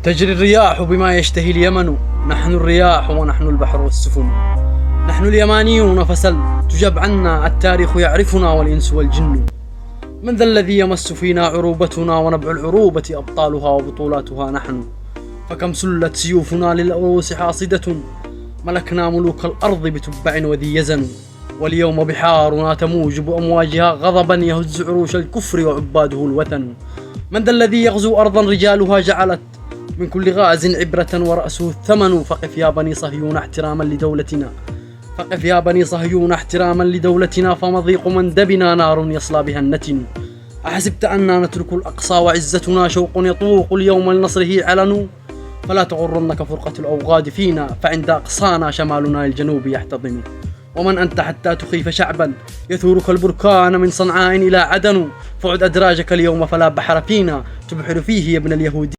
تجري الرياح بما يشتهي اليمن، نحن الرياح ونحن البحر والسفن. نحن اليمانيون فسل تجب عنا، التاريخ يعرفنا والإنس والجن. من ذا الذي يمس فينا عروبتنا، ونبع العروبة أبطالها وبطولاتها نحن. فكم سلت سيوفنا للأروس حاصدة، ملكنا ملوك الأرض بتبع وذي يزن. واليوم بحارنا تموج بأمواجها غضبا، يهز عروش الكفر وعباده الوثن. من ذا الذي يغزو أرضا رجالها جعلت من كل غاز عبرة ورأسه الثمن. فقف يا بني صهيون احتراما لدولتنا، فقف يا بني صهيون احتراما لدولتنا، فمضيق مندبنا نار يصلى بها النتن. أحسبت أننا نترك الأقصى وعزتنا شوق يطوق اليوم لنصره علن. فلا تغرنك فرقة الأوغاد فينا، فعند أقصانا شمالنا للجنوب يحتضن. ومن أنت حتى تخيف شعبا يثورك البركان من صنعاء إلى عدن. فعد أدراجك اليوم فلا بحر فينا تبحر فيه يا ابن اليهود.